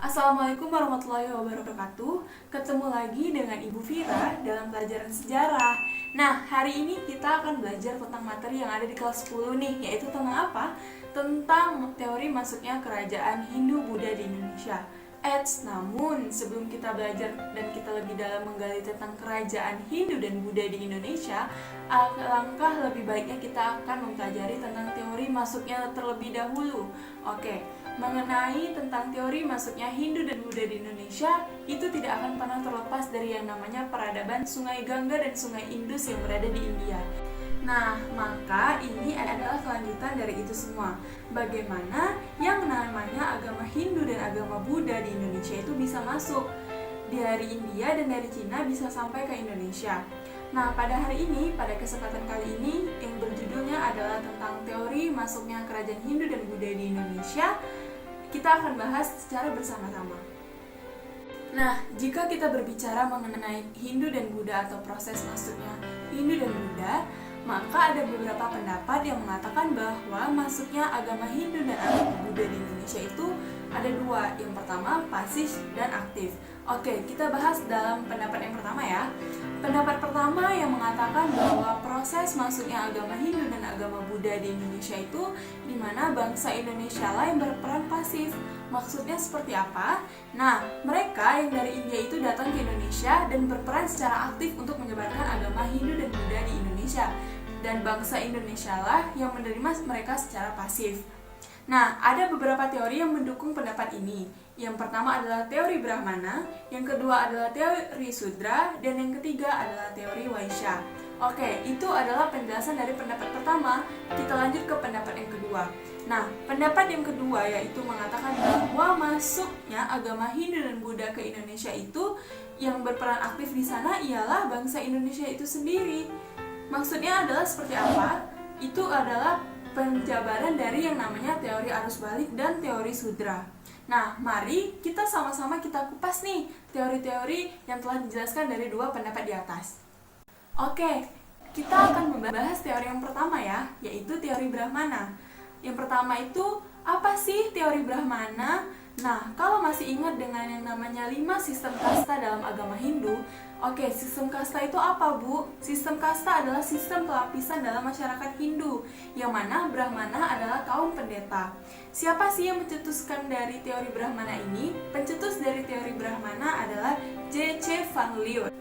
Assalamualaikum warahmatullahi wabarakatuh. Ketemu lagi dengan Ibu Vira dalam pelajaran sejarah. Nah, hari ini kita akan belajar tentang materi yang ada di kelas 10 nih, yaitu tentang apa? Tentang teori masuknya kerajaan Hindu-Buddha di Indonesia. Namun sebelum kita belajar dan kita lebih dalam menggali tentang kerajaan Hindu dan Buddha di Indonesia, alangkah lebih baiknya kita akan mempelajari tentang teori masuknya terlebih dahulu. Oke, mengenai tentang teori masuknya Hindu dan Buddha di Indonesia, itu tidak akan pernah terlepas dari yang namanya peradaban Sungai Gangga dan Sungai Indus yang berada di India. Nah, maka ini adalah kelanjutan dari itu semua. Bagaimana yang namanya agama Hindu dan agama Buddha di Indonesia itu bisa masuk dari India dan dari Cina bisa sampai ke Indonesia. Nah, pada hari ini, pada kesempatan kali ini, yang berjudulnya adalah tentang teori masuknya kerajaan Hindu dan Buddha di Indonesia, kita akan bahas secara bersama-sama. Nah, jika kita berbicara mengenai Hindu dan Buddha atau proses masuknya Hindu dan Buddha, maka ada beberapa pendapat yang mengatakan bahwa masuknya agama Hindu dan agama Buddha di Indonesia itu ada dua. Yang pertama, pasif dan aktif. Oke, kita bahas dalam pendapat yang pertama ya. Pendapat pertama yang mengatakan bahwa proses masuknya agama Hindu dan agama Buddha di Indonesia itu di mana bangsa Indonesia lah yang berperan pasif. Maksudnya seperti apa? Nah, mereka yang dari India itu datang ke Indonesia dan berperan secara aktif untuk menyebarkan agama Hindu dan Buddha di Indonesia. Dan bangsa Indonesia lah yang menerima mereka secara pasif. Nah, ada beberapa teori yang mendukung pendapat ini. Yang pertama adalah teori Brahmana, yang kedua adalah teori Sudra, dan yang ketiga adalah teori Vaishya. Oke, itu adalah penjelasan dari pendapat pertama. Kita lanjut ke pendapat yang kedua. Nah, pendapat yang kedua yaitu mengatakan bahwa masuknya agama Hindu dan Buddha ke Indonesia itu yang berperan aktif di sana ialah bangsa Indonesia itu sendiri. Maksudnya adalah seperti apa? Itu adalah penjabaran dari yang namanya teori arus balik dan teori Sudra. Nah, mari kita sama-sama kita kupas nih teori-teori yang telah dijelaskan dari dua pendapat di atas. Oke, kita akan membahas teori yang pertama ya, yaitu teori Brahmana. Yang pertama itu, apa sih teori Brahmana? Nah, kalau masih ingat dengan yang namanya 5 sistem kasta dalam agama Hindu, oke, sistem kasta itu apa, Bu? Sistem kasta adalah sistem pelapisan dalam masyarakat Hindu, yang mana Brahmana adalah kaum pendeta. Siapa sih yang mencetuskan dari teori Brahmana ini? Pencetus dari teori Brahmana adalah J.C. Van Leeuwen.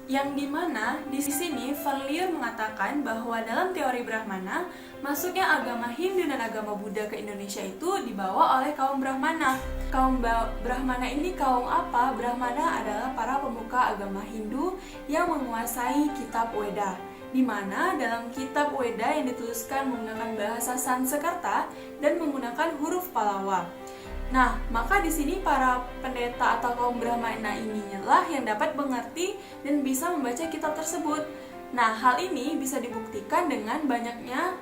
Yang dimana di sini Van Leeuwen mengatakan bahwa dalam teori Brahmana, masuknya agama Hindu dan agama Buddha ke Indonesia itu dibawa oleh kaum Brahmana. Kaum Brahmana ini kaum apa? Brahmana adalah para pemuka agama Hindu yang menguasai kitab Weda, di mana dalam kitab Weda yang dituliskan menggunakan bahasa Sanskerta dan menggunakan huruf Pallava. Nah, maka di sini para pendeta atau kaum Brahmana inilah yang dapat mengerti dan bisa membaca kitab tersebut. Nah, hal ini bisa dibuktikan dengan banyaknya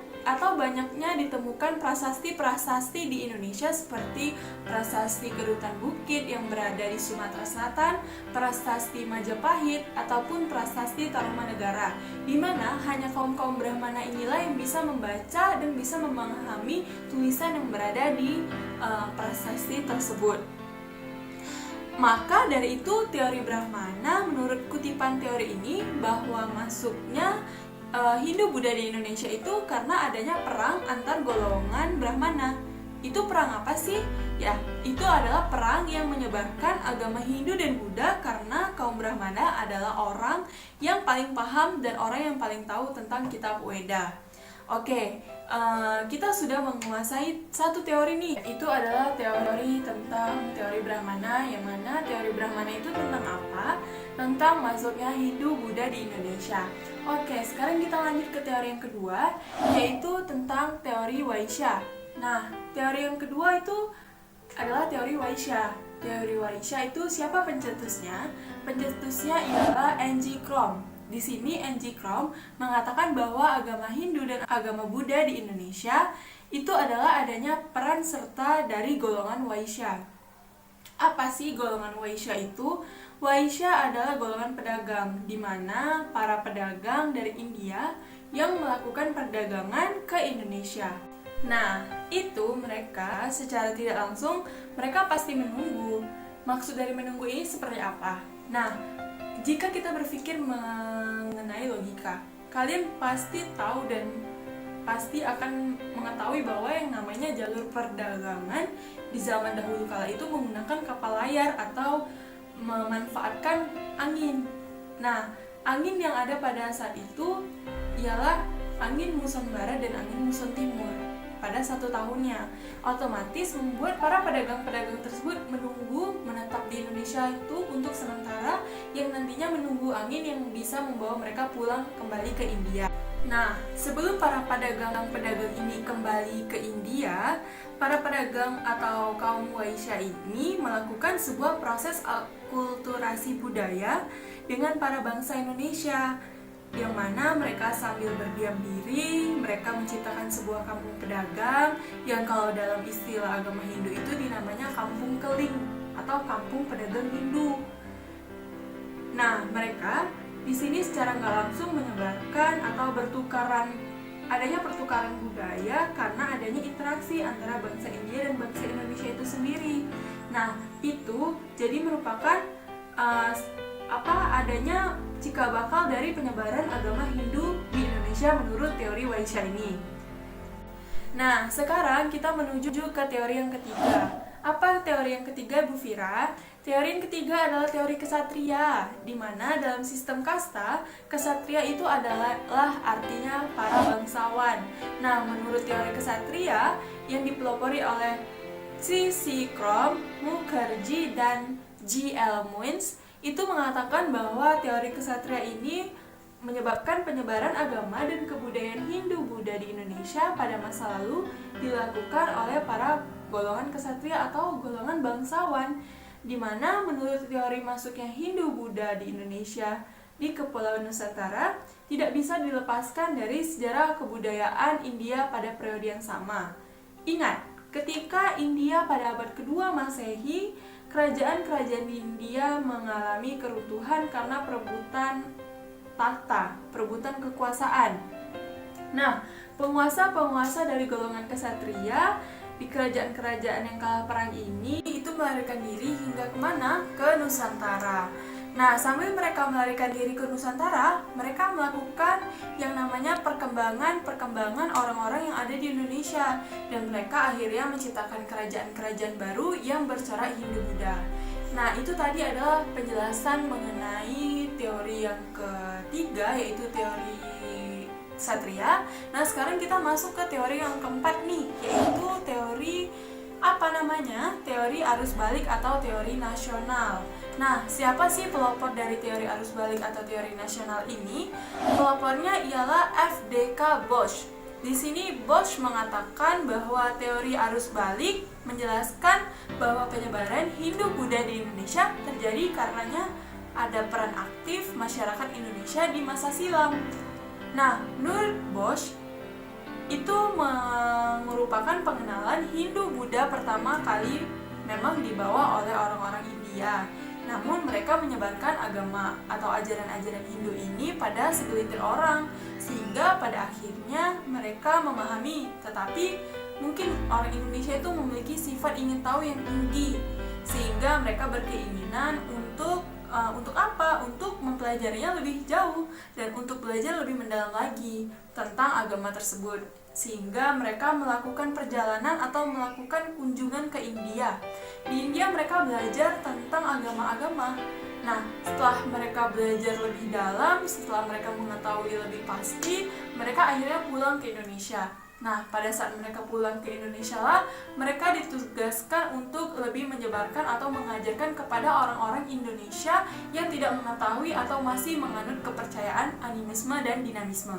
ditemukan prasasti-prasasti di Indonesia seperti prasasti Kedutan Bukit yang berada di Sumatera Selatan, prasasti Majapahit, ataupun prasasti Tarumanegara, di mana hanya kaum-kaum Brahmana inilah yang bisa membaca dan bisa memahami tulisan yang berada di prasasti tersebut. Maka dari itu teori Brahmana menurut kutipan teori ini bahwa masuknya Hindu-Buddha di Indonesia itu karena adanya perang antar golongan Brahmana. Itu perang apa sih? Ya, itu adalah perang yang menyebarkan agama Hindu dan Buddha karena kaum Brahmana adalah orang yang paling paham dan orang yang paling tahu tentang kitab Weda. Oke, kita sudah menguasai satu teori nih. Itu adalah teori tentang teori Brahmana, yang mana teori Brahmana itu tentang apa? Tentang masuknya Hindu-Buddha di Indonesia. Oke, sekarang kita lanjut ke teori yang kedua, yaitu tentang teori Vaishya. Nah, teori yang kedua itu adalah teori Vaishya. Teori Vaishya itu siapa pencetusnya? Pencetusnya ialah N.G. Krom. Di sini N.G. Krom mengatakan bahwa agama Hindu dan agama Buddha di Indonesia itu adalah adanya peran serta dari golongan Vaishya. Apa sih golongan Vaishya itu? Vaishya adalah golongan pedagang, di mana para pedagang dari India yang melakukan perdagangan ke Indonesia. Nah, itu mereka secara tidak langsung mereka pasti menunggu. Maksud dari menunggu ini seperti apa? Nah, jika kita berpikir mengenai logika, kalian pasti tahu dan pasti akan mengetahui bahwa yang namanya jalur perdagangan di zaman dahulu kala itu menggunakan kapal layar atau memanfaatkan angin. Nah, angin yang ada pada saat itu ialah angin muson barat dan angin muson timur pada satu tahunnya. Otomatis membuat para pedagang-pedagang tersebut menetap di Indonesia itu untuk sementara, yang nantinya menunggu angin yang bisa membawa mereka pulang kembali ke India. Nah, sebelum para pedagang-pedagang ini kembali ke India, para pedagang atau kaum Waisya ini melakukan sebuah proses akulturasi budaya dengan para bangsa Indonesia, yang mana mereka sambil berdiam diri, mereka menciptakan sebuah kampung pedagang yang kalau dalam istilah agama Hindu itu dinamanya kampung keling atau kampung pedagang Hindu. Nah, mereka di sini secara nggak langsung menyebarkan atau adanya pertukaran budaya karena adanya interaksi antara bangsa India dan bangsa Indonesia itu sendiri. Nah, itu jadi merupakan adanya cikal bakal dari penyebaran agama Hindu di Indonesia menurut teori Waisya ini. Nah, sekarang kita menuju ke teori yang ketiga. Apa teori yang ketiga, Bu Fira? Teori yang ketiga adalah teori kesatria, di mana dalam sistem kasta, kesatria itu adalah artinya para bangsawan. Nah, menurut teori kesatria yang dipelopori oleh C.C. Crom, Mukherjee, dan G.L. Muins, itu mengatakan bahwa teori kesatria ini menyebabkan penyebaran agama dan kebudayaan Hindu-Buddha di Indonesia pada masa lalu dilakukan oleh para golongan kesatria atau golongan bangsawan, di mana menurut teori masuknya Hindu-Buddha di Indonesia di Kepulauan Nusantara tidak bisa dilepaskan dari sejarah kebudayaan India pada periode yang sama. Ingat, ketika India pada abad kedua Masehi, kerajaan-kerajaan di India mengalami keruntuhan karena perebutan tahta, perebutan kekuasaan. Nah, penguasa-penguasa dari golongan kesatria di kerajaan-kerajaan yang kalah perang ini itu melarikan diri hingga kemana? Ke Nusantara. Nah, sambil mereka melarikan diri ke Nusantara, mereka melakukan yang namanya perkembangan orang-orang yang ada di Indonesia, dan mereka akhirnya menciptakan kerajaan-kerajaan baru yang bercorak Hindu-Buddha. Nah, itu tadi adalah penjelasan mengenai teori yang ketiga, yaitu teori Satria. Nah, sekarang kita masuk ke teori yang keempat nih, yaitu teori teori arus balik atau teori nasional. Nah, siapa sih pelopor dari teori arus balik atau teori nasional ini? Pelopornya ialah F.D.K. Bosch. Di sini Bosch mengatakan bahwa teori arus balik menjelaskan bahwa penyebaran Hindu-Buddha di Indonesia terjadi karenanya ada peran aktif masyarakat Indonesia di masa silam. Nah, menurut Bosch, itu merupakan pengenalan Hindu-Buddha pertama kali memang dibawa oleh orang-orang India. Namun mereka menyebarkan agama atau ajaran-ajaran Hindu ini pada segelintir orang, sehingga pada akhirnya mereka memahami. Tetapi mungkin orang Indonesia itu memiliki sifat ingin tahu yang tinggi, sehingga mereka berkeinginan untuk apa? Untuk mempelajarinya lebih jauh dan untuk belajar lebih mendalam lagi tentang agama tersebut, sehingga mereka melakukan perjalanan atau melakukan kunjungan ke India. Di India mereka belajar tentang agama-agama. Nah, setelah mereka belajar lebih dalam, setelah mereka mengetahui lebih pasti, mereka akhirnya pulang ke Indonesia. Nah, pada saat mereka pulang ke Indonesia lah, mereka ditugaskan untuk lebih menyebarkan atau mengajarkan kepada orang-orang Indonesia yang tidak mengetahui atau masih menganut kepercayaan animisme dan dinamisme.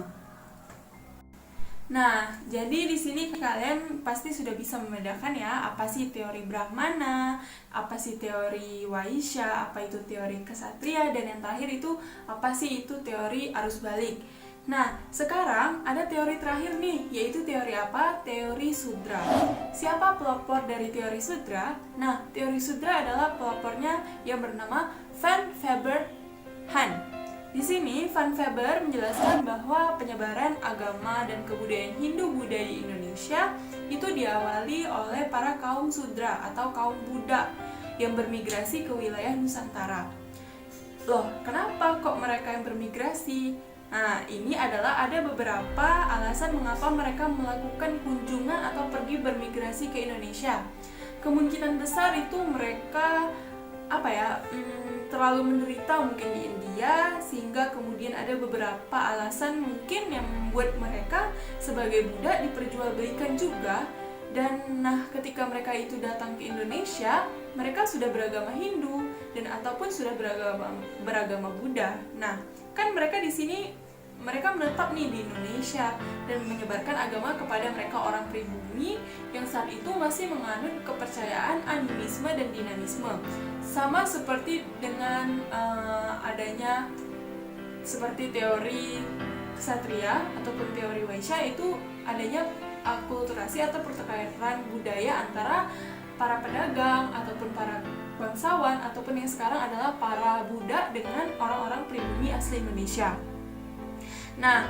Nah, jadi di sini kalian pasti sudah bisa membedakan ya, apa sih teori Brahmana, apa sih teori Waisya, apa itu teori Kesatria, dan yang terakhir itu apa sih itu teori arus balik. Nah, sekarang ada teori terakhir nih, yaitu teori apa? Teori Sudra. Siapa pelopor dari teori Sudra? Nah, teori Sudra adalah pelopornya yang bernama Van Faber Han. Di sini Van Weber menjelaskan bahwa penyebaran agama dan kebudayaan Hindu-Buddha di Indonesia itu diawali oleh para kaum Sudra atau kaum Buddha yang bermigrasi ke wilayah Nusantara. Loh, kenapa kok mereka yang bermigrasi? Nah, ini adalah ada beberapa alasan mengapa mereka melakukan kunjungan atau pergi bermigrasi ke Indonesia. Kemungkinan besar itu mereka terlalu menderita mungkin di India, sehingga kemudian ada beberapa alasan mungkin yang membuat mereka sebagai budak diperjualbelikan juga. Dan ketika mereka itu datang ke Indonesia, mereka sudah beragama Hindu dan ataupun sudah beragama Buddha. Nah, kan mereka di sini mereka menetap nih di Indonesia dan menyebarkan agama kepada mereka orang pribumi yang saat itu masih menganut kepercayaan animisme dan dinamisme. Sama seperti dengan adanya seperti teori ksatria ataupun teori Waisya, itu adanya akulturasi atau pertukaran budaya antara para pedagang ataupun para bangsawan ataupun yang sekarang adalah para Buddha dengan orang-orang pribumi asli Indonesia. Nah,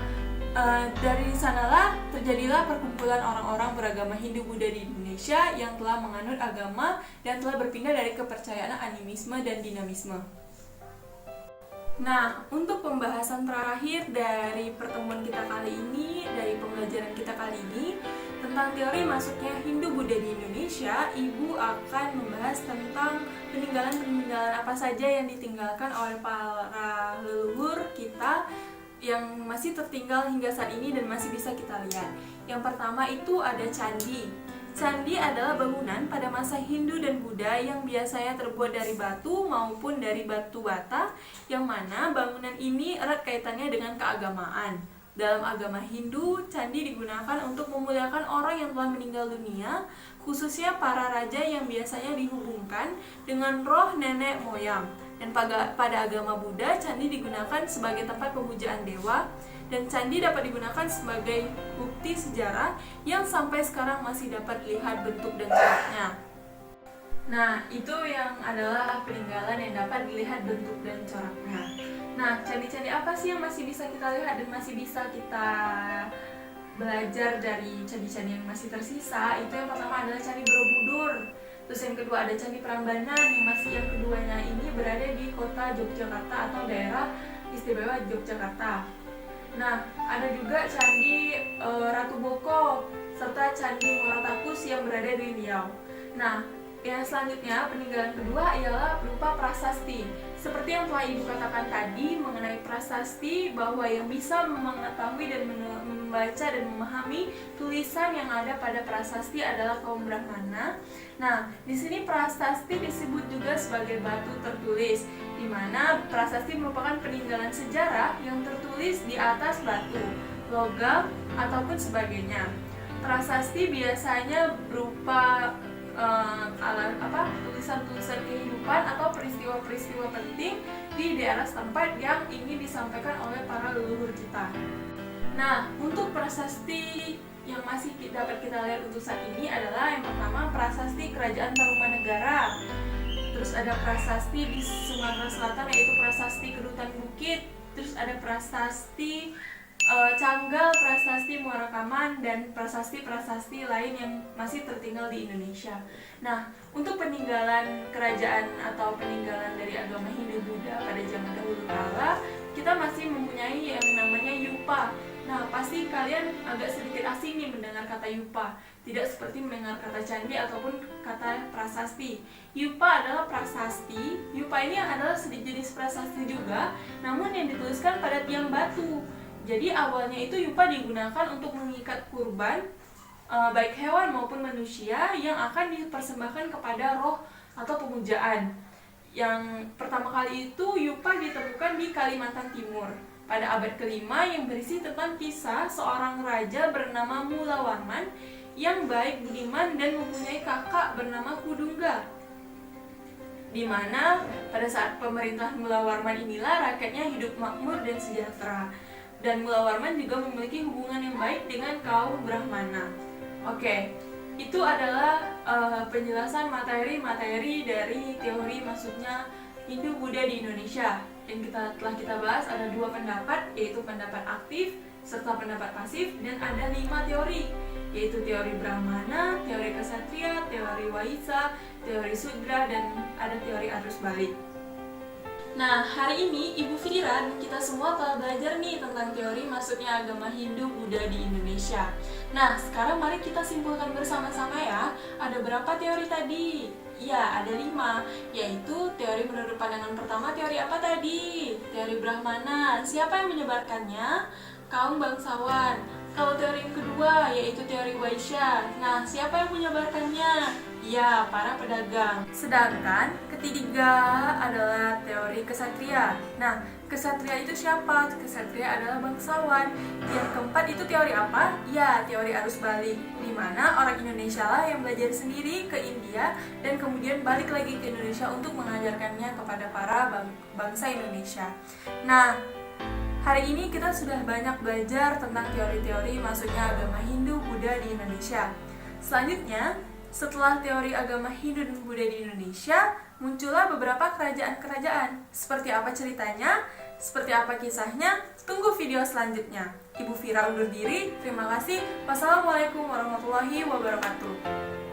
dari sanalah terjadilah perkumpulan orang-orang beragama Hindu-Buddha di Indonesia yang telah menganut agama dan telah berpindah dari kepercayaan animisme dan dinamisme. Nah, untuk pembahasan terakhir dari pertemuan kita kali ini, dari pembelajaran kita kali ini tentang teori masuknya Hindu-Buddha di Indonesia, Ibu akan membahas tentang peninggalan-peninggalan apa saja yang ditinggalkan oleh para leluhur kita yang masih tertinggal hingga saat ini dan masih bisa kita lihat. Yang pertama itu ada candi. Candi adalah bangunan pada masa Hindu dan Buddha yang biasanya terbuat dari batu maupun dari batu bata, yang mana bangunan ini erat kaitannya dengan keagamaan. Dalam agama Hindu, candi digunakan untuk memuliakan orang yang telah meninggal dunia, khususnya para raja yang biasanya dihubungkan dengan roh nenek moyang. Dan pada agama Buddha, candi digunakan sebagai tempat pemujaan dewa, dan candi dapat digunakan sebagai bukti sejarah yang sampai sekarang masih dapat dilihat bentuk dan coraknya. Nah, itu yang adalah peninggalan yang dapat dilihat bentuk dan coraknya. Nah, candi-candi apa sih yang masih bisa kita lihat dan masih bisa kita belajar dari candi-candi yang masih tersisa? Itu yang pertama adalah Candi Borobudur. Terus yang kedua ada Candi Prambanan, yang keduanya ini berada di kota Yogyakarta atau daerah istimewa Yogyakarta. Nah, ada juga Candi Ratu Boko serta Candi Muaratakus yang berada di Riau. Nah, yang selanjutnya peninggalan kedua ialah berupa prasasti. Seperti yang telah Ibu katakan tadi mengenai prasasti, bahwa yang bisa mengetahui dan membaca dan memahami tulisan yang ada pada prasasti adalah kaum Brahmana. Nah, di sini prasasti disebut juga sebagai batu tertulis, di mana prasasti merupakan peninggalan sejarah yang tertulis di atas batu, logam ataupun sebagainya. Prasasti biasanya berupa tulisan-tulisan kehidupan atau peristiwa-peristiwa penting di daerah setempat yang ingin disampaikan oleh para leluhur kita. Nah, untuk prasasti yang masih dapat kita lihat untuk saat ini adalah yang pertama prasasti Kerajaan Tarumanegara. Terus ada prasasti di Sumatera Selatan yaitu prasasti Kedutan Bukit. Terus ada prasasti Canggal, prasasti Muara Kaman, dan prasasti-prasasti lain yang masih tertinggal di Indonesia. Nah, untuk peninggalan kerajaan atau peninggalan dari agama Hindu-Buddha pada zaman dahulu kala, kita masih mempunyai yang namanya Yupa. Nah, pasti kalian agak sedikit asing nih mendengar kata Yupa, tidak seperti mendengar kata candi ataupun kata prasasti. Yupa adalah prasasti. Yupa ini adalah jenis prasasti juga, namun yang dituliskan pada tiang batu. Jadi awalnya itu Yupa digunakan untuk mengikat kurban, baik hewan maupun manusia, yang akan dipersembahkan kepada roh atau pemujaan. Yang pertama kali itu Yupa ditemukan di Kalimantan Timur pada abad ke-5 yang berisi tentang kisah seorang raja bernama Mulawarman yang baik budiman dan mempunyai kakak bernama Kudungga, di mana pada saat pemerintahan Mulawarman inilah rakyatnya hidup makmur dan sejahtera. Dan Mulawarman juga memiliki hubungan yang baik dengan kaum Brahmana. Oke, itu adalah penjelasan materi-materi dari teori masuknya Hindu Buddha di Indonesia. Dan telah kita bahas ada 2 pendapat, yaitu pendapat aktif serta pendapat pasif, dan ada 5 teori, yaitu teori Brahmana, teori Ksatria, teori Waisa, teori Sudra, dan ada teori arus balik. Nah, hari ini Ibu Fira dan kita semua telah belajar nih tentang teori masuknya agama Hindu Buddha di Indonesia. Nah, sekarang mari kita simpulkan bersama-sama ya. Ada berapa teori tadi? Ya, ada 5, yaitu teori menurut pandangan pertama. Teori apa tadi? Teori Brahmana. Siapa yang menyebarkannya? Kaum bangsawan. Kalau teori yang kedua, yaitu teori Waisya. Nah, siapa yang menyebarkannya? Ya, para pedagang. Sedangkan ketiga adalah teori Ksatria. Nah, Ksatria itu siapa? Ksatria adalah bangsawan. Yang keempat itu teori apa? Ya, teori arus balik, di mana orang Indonesia lah yang belajar sendiri ke India dan kemudian balik lagi ke Indonesia untuk mengajarkannya kepada para bangsa Indonesia. Nah, hari ini kita sudah banyak belajar tentang teori-teori masuknya agama Hindu Buddha di Indonesia. Selanjutnya, setelah teori agama Hindu dan Buddha di Indonesia, muncullah beberapa kerajaan-kerajaan. Seperti apa ceritanya? Seperti apa kisahnya? Tunggu video selanjutnya. Ibu Fira undur diri. Terima kasih. Wassalamualaikum warahmatullahi wabarakatuh.